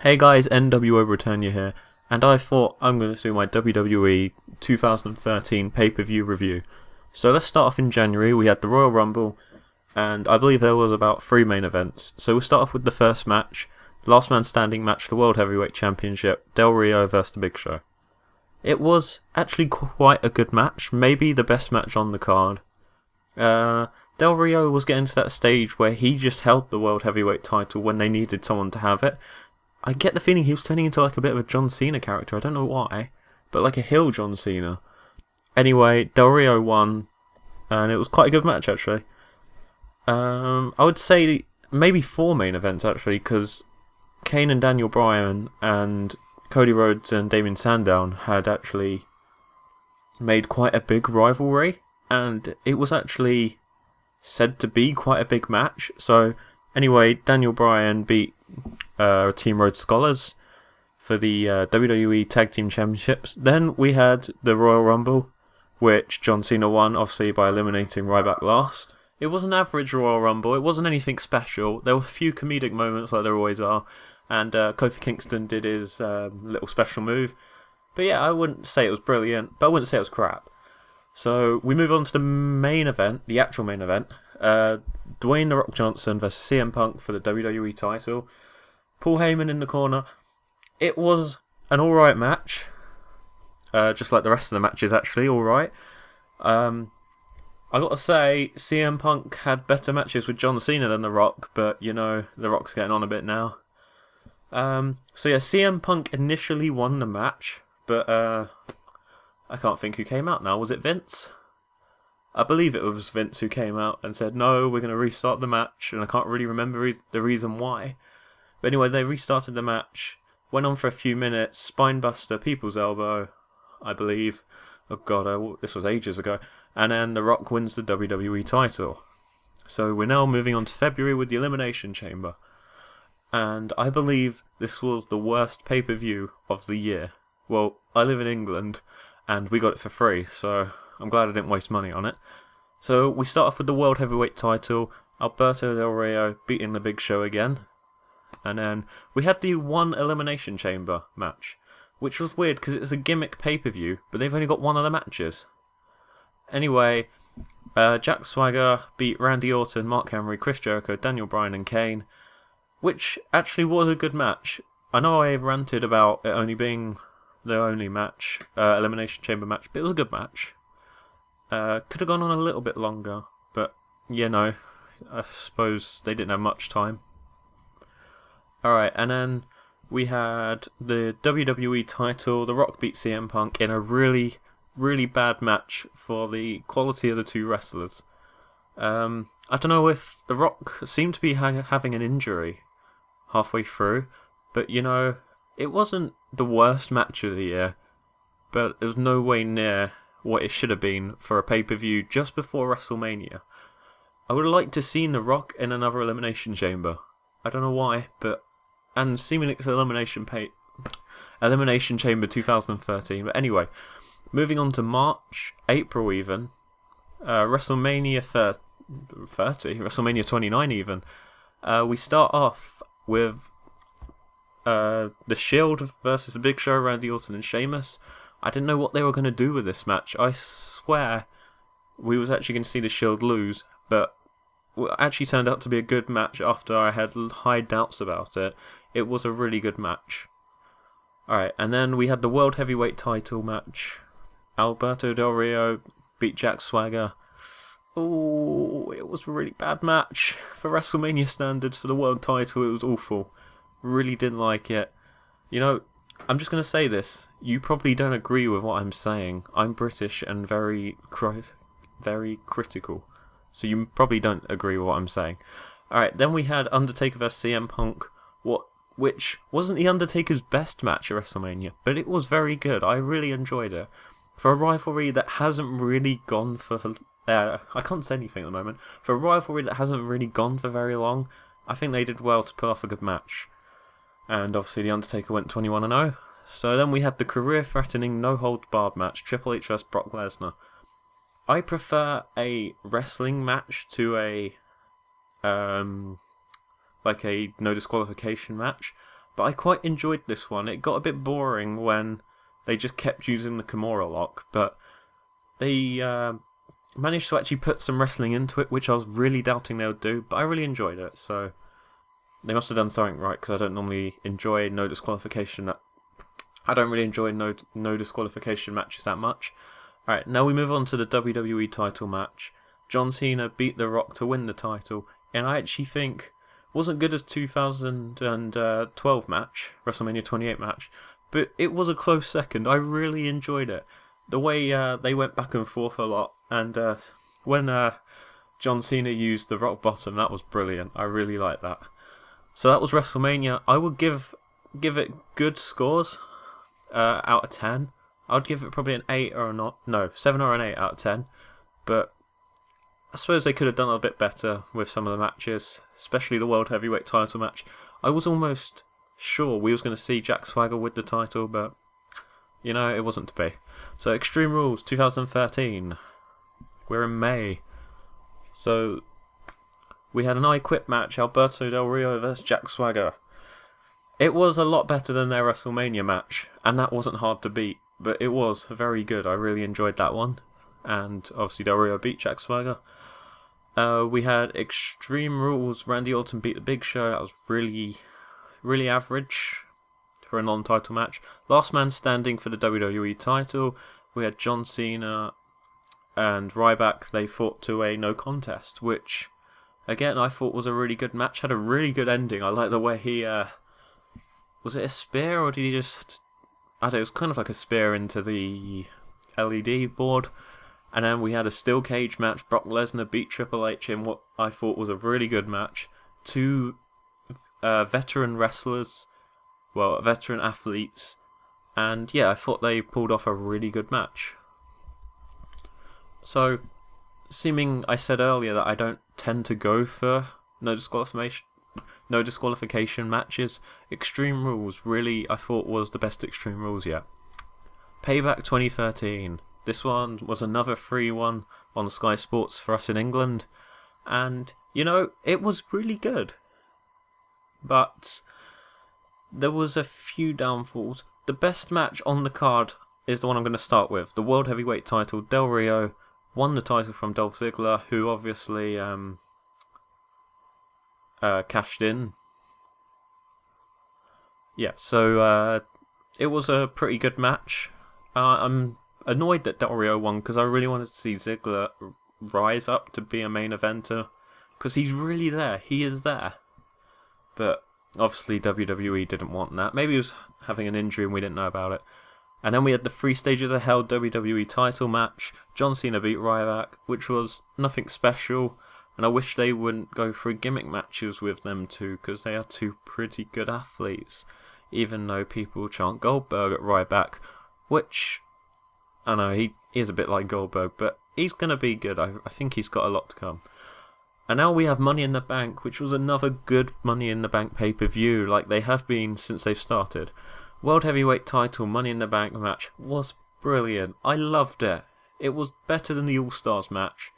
Hey guys, NWO Britannia here, and I thought I'm going to do my WWE 2013 pay-per-view review. So let's start off in January. We had the Royal Rumble, and I believe there was about 3 main events. So we'll start off with the first match, last man standing match for the World Heavyweight Championship, Del Rio vs The Big Show. It was actually quite a good match, maybe the best match on the card. Del Rio was getting to that stage where he just held the World Heavyweight title when they needed someone to have it. I get the feeling he was turning into like a bit of a John Cena character, I don't know why, but like a heel John Cena. Anyway, Del Rio won, and it was quite a good match actually. I would say maybe 4 main events actually, because Kane and Daniel Bryan and Cody Rhodes and Damien Sandow had actually made quite a big rivalry, and it was actually said to be quite a big match. So anyway, Daniel Bryan beat Team Rhodes Scholars for the WWE Tag Team Championships. Then we had the Royal Rumble, which John Cena won, obviously by eliminating Ryback last. It was an average Royal Rumble, it wasn't anything special. There were a few comedic moments like there always are, and Kofi Kingston did his little special move. But yeah, I wouldn't say it was brilliant, but I wouldn't say it was crap. So we move on to the main event, the actual main event. Dwayne "The Rock" Johnson versus CM Punk for the WWE title. Paul Heyman in the corner. It was an alright match. Just like the rest of the matches, actually, alright. I gotta say, CM Punk had better matches with John Cena than The Rock, but you know, The Rock's getting on a bit now. So yeah, CM Punk initially won the match, but I can't think who came out now. Was it Vince? I believe it was Vince who came out and said, no, we're going to restart the match, and I can't really remember the reason why. But anyway, they restarted the match, went on for a few minutes, spinebuster, people's elbow, I believe. Oh god, this was ages ago. And then The Rock wins the WWE title. So we're now moving on to February with the Elimination Chamber. And I believe this was the worst pay-per-view of the year. Well, I live in England, and we got it for free, so I'm glad I didn't waste money on it. So we start off with the World Heavyweight title, Alberto Del Rio beating The Big Show again. And then we had the one Elimination Chamber match, which was weird because it's a gimmick pay-per-view, but they've only got one of the matches. Anyway, Jack Swagger beat Randy Orton, Mark Henry, Chris Jericho, Daniel Bryan and Kane, which actually was a good match. I know I ranted about it only being the only match, Elimination Chamber match, but it was a good match. Could have gone on a little bit longer, but you know, I suppose they didn't have much time. Alright, and then we had the WWE title. The Rock beat CM Punk in a really, really bad match for the quality of the two wrestlers. I don't know if The Rock seemed to be having an injury halfway through, but you know, it wasn't the worst match of the year, but it was no way near what it should have been for a pay-per-view just before WrestleMania. I would have liked to have seen The Rock in another Elimination Chamber. I don't know why, but and seemingly it's Elimination Chamber 2013. But anyway, moving on to March, April even, WrestleMania 30, WrestleMania 29 even. We start off with The Shield versus The Big Show, Randy Orton and Sheamus. I didn't know what they were going to do with this match. I swear we was actually going to see The Shield lose, but it actually turned out to be a good match after I had high doubts about it. It was a really good match. Alright, and then we had the World Heavyweight title match. Alberto Del Rio beat Jack Swagger. Oh, it was a really bad match. For WrestleMania standards, for the world title, it was awful. Really didn't like it. You know, I'm just going to say this. You probably don't agree with what I'm saying. I'm British and very critical. So you probably don't agree with what I'm saying. Alright, then we had Undertaker vs CM Punk, which wasn't the Undertaker's best match at WrestleMania, but it was very good. I really enjoyed it. For a rivalry that hasn't really gone for... I can't say anything at the moment. For a rivalry that hasn't really gone for very long, I think they did well to pull off a good match. And obviously the Undertaker went 21-0. So then we had the career-threatening no-holds-barred match, Triple H vs Brock Lesnar. I prefer a wrestling match to a like a no disqualification match. but I quite enjoyed this one. It got a bit boring when they just kept using the Kimura lock, but they managed to actually put some wrestling into it, which I was really doubting they would do, but I really enjoyed it, so they must have done something right, because I don't normally enjoy no disqualification. I don't really enjoy no disqualification matches that much. Alright, now we move on to the WWE title match. John Cena beat The Rock to win the title, and I actually think wasn't good as 2012 match, WrestleMania 28 match, but it was a close second. I really enjoyed it. The way they went back and forth a lot, and when John Cena used the rock bottom, that was brilliant. I really liked that. So that was WrestleMania. I would give it good scores out of 10. I would give it probably an 8 or a 7 or an 8 out of 10. But I suppose they could have done a bit better with some of the matches, especially the World Heavyweight title match. I was almost sure we was going to see Jack Swagger with the title, but you know, it wasn't to be. So Extreme Rules 2013. We're in May. So we had an I Quit match, Alberto Del Rio versus Jack Swagger. It was a lot better than their WrestleMania match, and that wasn't hard to beat, but it was very good. I really enjoyed that one. And obviously Del Rio beat Jack Swagger. We had Extreme Rules, Randy Orton beat the Big Show. That was really, really average for a non-title match. Last Man Standing for the WWE title. We had John Cena and Ryback. They fought to a no contest, which again I thought was a really good match. Had a really good ending. I like the way he was it a spear or did he just, I don't know, it was kind of like a spear into the LED board. And then we had a steel cage match. Brock Lesnar beat Triple H in what I thought was a really good match. Two veteran wrestlers, well, veteran athletes. And yeah, I thought they pulled off a really good match. So, assuming I said earlier that I don't tend to go for no disqualification matches, Extreme Rules really, I thought, was the best Extreme Rules yet. Payback 2013. This one was another free one on Sky Sports for us in England. And, you know, it was really good. But there was a few downfalls. The best match on the card is the one I'm going to start with. The World Heavyweight title. Del Rio won the title from Dolph Ziggler, who obviously cashed in. Yeah, so it was a pretty good match. I'm annoyed that Del Rio won because I really wanted to see Ziggler rise up to be a main eventer, because he's really there. He is there. But obviously WWE didn't want that. Maybe he was having an injury and we didn't know about it. And then we had the 3 Stages of Hell WWE title match. John Cena beat Ryback, which was nothing special. And I wish they wouldn't go for gimmick matches with them two, because they are two pretty good athletes. Even though people chant Goldberg at Ryback, which, I know, he is a bit like Goldberg, but he's going to be good. I think he's got a lot to come. And now we have Money in the Bank, which was another good Money in the Bank pay-per-view, like they have been since they've started. World Heavyweight title Money in the Bank match was brilliant. I loved it. It was better than the All-Stars match.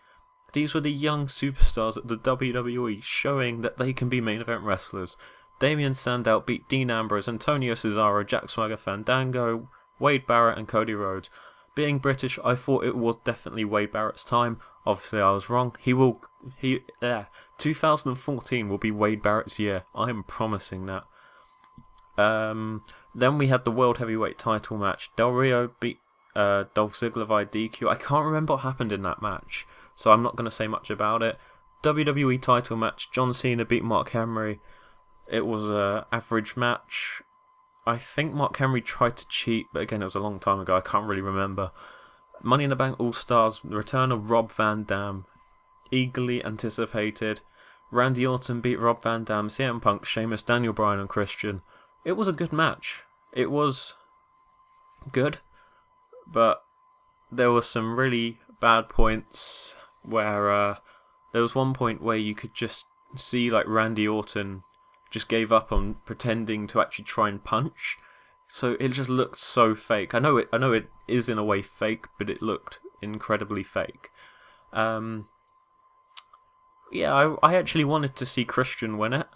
These were the young superstars at the WWE showing that they can be main event wrestlers. Damien Sandow beat Dean Ambrose, Antonio Cesaro, Jack Swagger, Fandango, Wade Barrett and Cody Rhodes. Being British, I thought it was definitely Wade Barrett's time. Obviously I was wrong. 2014 will be Wade Barrett's year. I'm promising that. Then we had the World Heavyweight title match. Del Rio beat Dolph Ziggler via DQ. I can't remember what happened in that match, so I'm not going to say much about it. WWE title match. John Cena beat Mark Henry. It was an average match. I think Mark Henry tried to cheat, but again, it was a long time ago. I can't really remember. Money in the Bank All-Stars. The return of Rob Van Dam. Eagerly anticipated. Randy Orton beat Rob Van Dam, CM Punk, Sheamus, Daniel Bryan and Christian. It was a good match. It was good, but there were some really bad points where there was one point where you could just see like Randy Orton just gave up on pretending to actually try and punch. So it just looked so fake. I know it is in a way fake, but it looked incredibly fake. Yeah, I actually wanted to see Christian win it,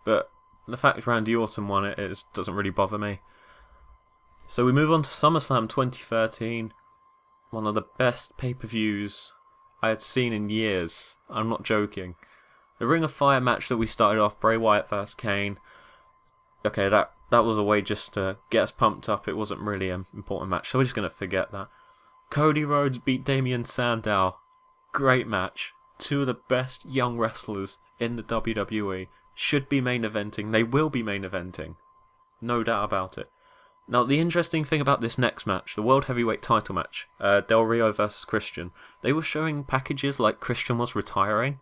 but the fact Randy Orton won it doesn't really bother me. So we move on to SummerSlam 2013, one of the best pay-per-views I had seen in years. I'm not joking. The Ring of Fire match that we started off, Bray Wyatt vs Kane. Okay, that was a way just to get us pumped up. It wasn't really an important match, so we're just going to forget that. Cody Rhodes beat Damien Sandow. Great match. Two of the best young wrestlers in the WWE. Should be main eventing. They will be main eventing. No doubt about it. Now, the interesting thing about this next match, the World Heavyweight title match, Del Rio versus Christian, they were showing packages like Christian was retiring.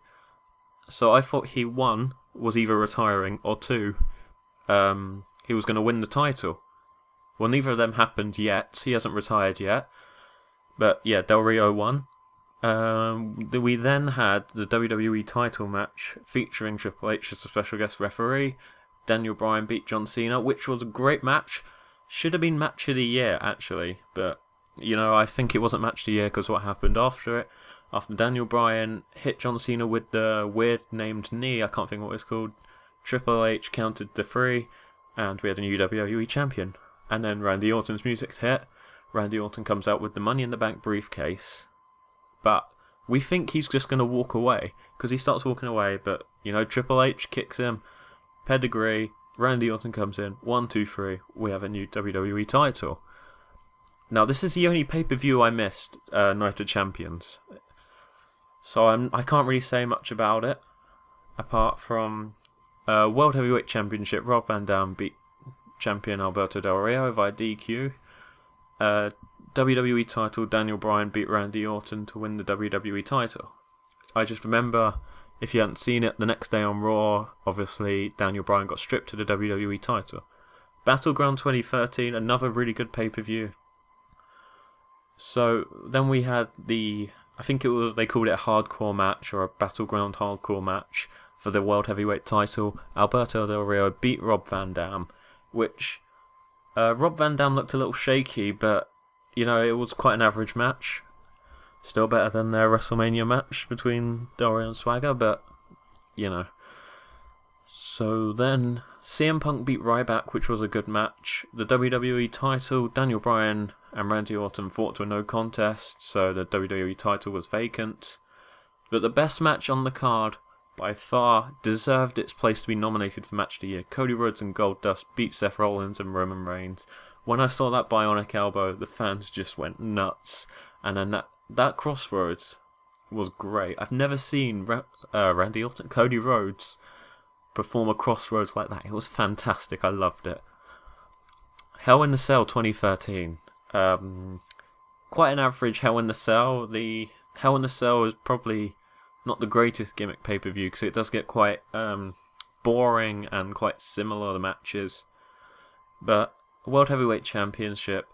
So I thought he, one, was either retiring, or two, he was going to win the title. Well, neither of them happened yet. He hasn't retired yet. But yeah, Del Rio won. We then had the WWE title match featuring Triple H as a special guest referee. Daniel Bryan beat John Cena, which was a great match. Should have been match of the year, actually, but, you know, I think it wasn't match of the year because what happened after it. After Daniel Bryan hit John Cena with the weird named knee, I can't think what it's called, Triple H counted the 3, and we had a new WWE champion. And then Randy Orton's music's hit. Randy Orton comes out with the Money in the Bank briefcase, but we think he's just going to walk away, because he starts walking away, but, you know, Triple H kicks him, pedigree, Randy Orton comes in, 1, 2, 3, we have a new WWE title. Now, this is the only pay-per-view I missed, Night of Champions. So I can't really say much about it, apart from World Heavyweight Championship, Rob Van Dam beat champion Alberto Del Rio via DQ. WWE title, Daniel Bryan beat Randy Orton to win the WWE title. I just remember, if you hadn't seen it, the next day on Raw, obviously, Daniel Bryan got stripped of the WWE title. Battleground 2013, another really good pay-per-view. So, then we had I think they called it a hardcore match, or a Battleground hardcore match, for the World Heavyweight title. Alberto Del Rio beat Rob Van Dam, which, Rob Van Dam looked a little shaky, but, you know, it was quite an average match. Still better than their WrestleMania match between Del Rio and Swagger, but, you know. So then, CM Punk beat Ryback, which was a good match. The WWE title, Daniel Bryan and Randy Orton fought to a no contest, so the WWE title was vacant. But the best match on the card, by far, deserved its place to be nominated for Match of the Year. Cody Rhodes and Goldust beat Seth Rollins and Roman Reigns. When I saw that bionic elbow, the fans just went nuts. And then that Crossroads was great. I've never seen Randy Orton, Cody Rhodes, perform a Crossroads like that. It was fantastic. I loved it. Hell in the Cell 2013. Quite an average Hell in the Cell. The Hell in the Cell is probably not the greatest gimmick pay-per-view because it does get quite boring and quite similar, the matches. But World Heavyweight Championship,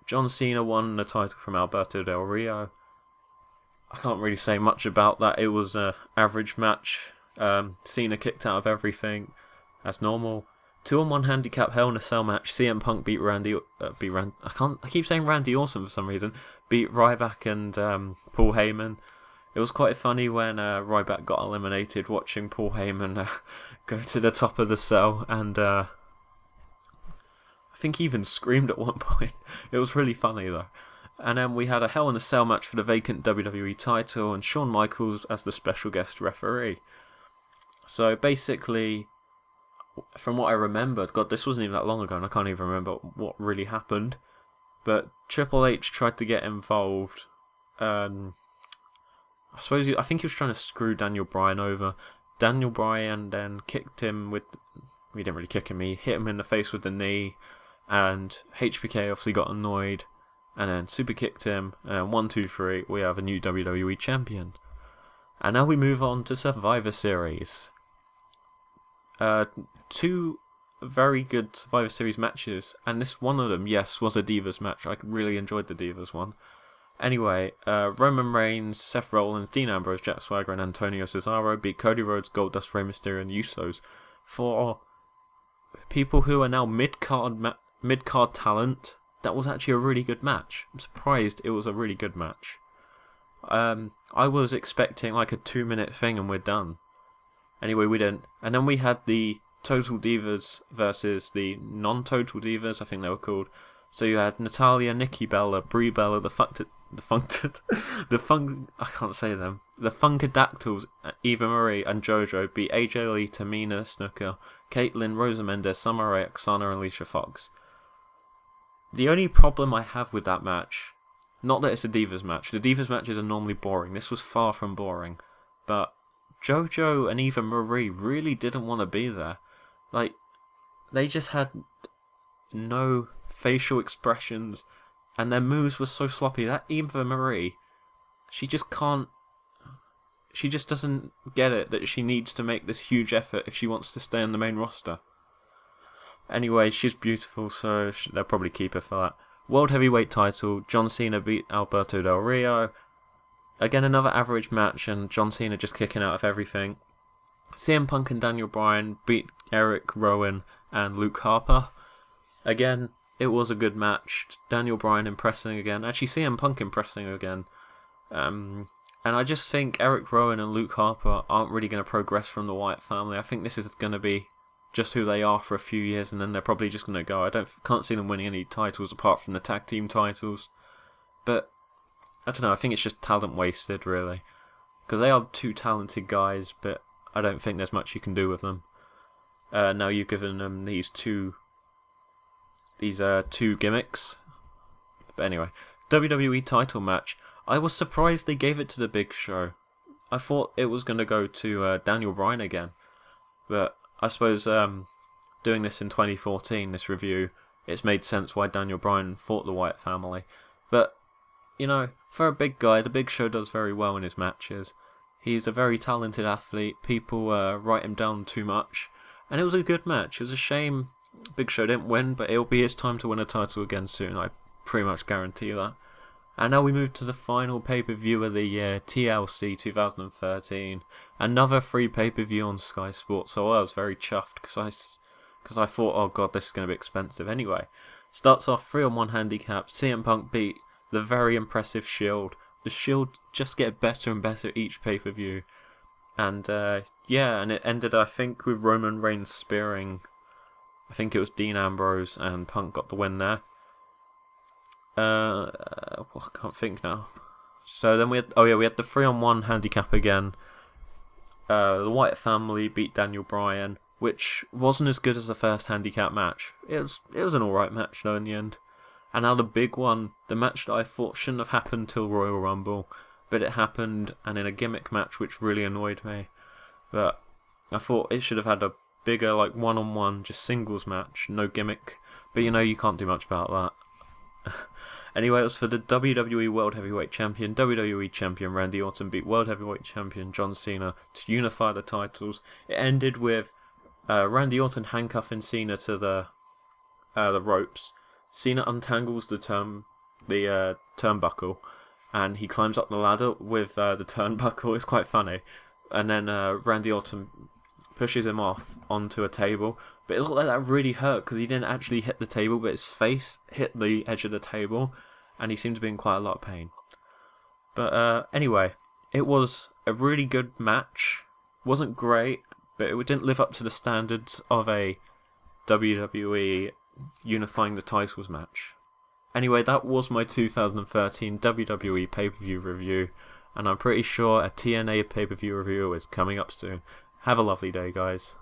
John Cena won the title from Alberto Del Rio. I can't really say much about that. It was an average match. Cena kicked out of everything as normal. 2-on-1 handicap Hell in a Cell match. CM Punk beat I keep saying Randy Orton for some reason. Beat Ryback and Paul Heyman. It was quite funny when Ryback got eliminated, watching Paul Heyman go to the top of the cell, and I think he even screamed at one point. It was really funny though. And then we had a Hell in a Cell match for the vacant WWE title, and Shawn Michaels as the special guest referee. So basically, from what I remembered, God, this wasn't even that long ago, and I can't even remember what really happened. But Triple H tried to get involved. I think he was trying to screw Daniel Bryan over. Daniel Bryan then kicked him with... He didn't really kick him, he hit him in the face with the knee. And HBK obviously got annoyed. And then super kicked him. And 1, 2, 3, we have a new WWE champion. And now we move on to Survivor Series. 2 very good Survivor Series matches. And this one of them, yes, was a Divas match. I really enjoyed the Divas one. Anyway, Roman Reigns, Seth Rollins, Dean Ambrose, Jack Swagger, and Antonio Cesaro beat Cody Rhodes, Goldust, Rey Mysterio, and Usos. For people who are now mid-card talent, that was actually a really good match. I'm surprised it was a really good match. I was expecting like a 2-minute thing and we're done. Anyway, we didn't. And then we had the Total Divas versus the non-Total Divas, I think they were called. So you had Natalia, Nikki Bella, Brie Bella, the Funkadactyls, Eva Marie and JoJo beat AJ Lee, Tamina Snuka, Caitlyn, Rosa Mendes, Summer Rae, Oksana and Alicia Fox. The only problem I have with that match, not that it's a Divas match, the Divas matches are normally boring, this was far from boring, but JoJo and Eva Marie really didn't want to be there. Like, they just had no facial expressions, and their moves were so sloppy. That Eva Marie, she just doesn't get it that she needs to make this huge effort if she wants to stay on the main roster. Anyway, she's beautiful, so they'll probably keep her for that. World Heavyweight title, John Cena beat Alberto Del Rio. Again, another average match, and John Cena just kicking out of everything. CM Punk and Daniel Bryan beat Eric Rowan and Luke Harper. Again, it was a good match. Daniel Bryan impressing again. Actually, CM Punk impressing again. And I just think Eric Rowan and Luke Harper aren't really going to progress from the Wyatt family. I think this is going to be just who they are for a few years, and then they're probably just going to go. Can't see them winning any titles apart from the tag team titles. But I don't know. I think it's just talent wasted, really, because they are two talented guys, but I don't think there's much you can do with them. Now you've given them these two gimmicks. But anyway, WWE title match. I was surprised they gave it to the Big Show. I thought it was going to go to Daniel Bryan again, but I suppose doing this in 2014, this review, it's made sense why Daniel Bryan fought the Wyatt family. But, you know, for a big guy, the Big Show does very well in his matches. He's a very talented athlete. People write him down too much. And it was a good match. It was a shame Big Show didn't win, but it'll be his time to win a title again soon. I pretty much guarantee that. And now we move to the final pay-per-view of the year, TLC 2013. Another free pay-per-view on Sky Sports, so I was very chuffed because I thought, oh god, this is going to be expensive. Anyway, starts off 3-on-1 handicap. CM Punk beat the very impressive Shield. The Shield just get better and better each pay-per-view. And yeah, and it ended, I think, with Roman Reigns spearing, I think it was Dean Ambrose, and Punk got the win there. I can't think now. So then we had the 3-on-1 handicap again. The Wyatt family beat Daniel Bryan, which wasn't as good as the first handicap match. It was an alright match though in the end. And now the big one, the match that I thought shouldn't have happened till Royal Rumble, but it happened, and in a gimmick match which really annoyed me. But I thought it should have had a bigger, like, one-on-one, just singles match, no gimmick. But you know, you can't do much about that. Anyway, it was for the WWE World Heavyweight Champion. WWE Champion Randy Orton beat World Heavyweight Champion John Cena to unify the titles. It ended with Randy Orton handcuffing Cena to the ropes. Cena untangles the turnbuckle, and he climbs up the ladder with the turnbuckle. It's quite funny. And then Randy Orton pushes him off onto a table. But it looked like that really hurt because he didn't actually hit the table, but his face hit the edge of the table, and he seemed to be in quite a lot of pain. But anyway, it was a really good match. Wasn't great, but it didn't live up to the standards of a WWE unifying the titles match. Anyway, that was my 2013 WWE pay-per-view review, and I'm pretty sure a TNA pay-per-view review is coming up soon. Have a lovely day, guys.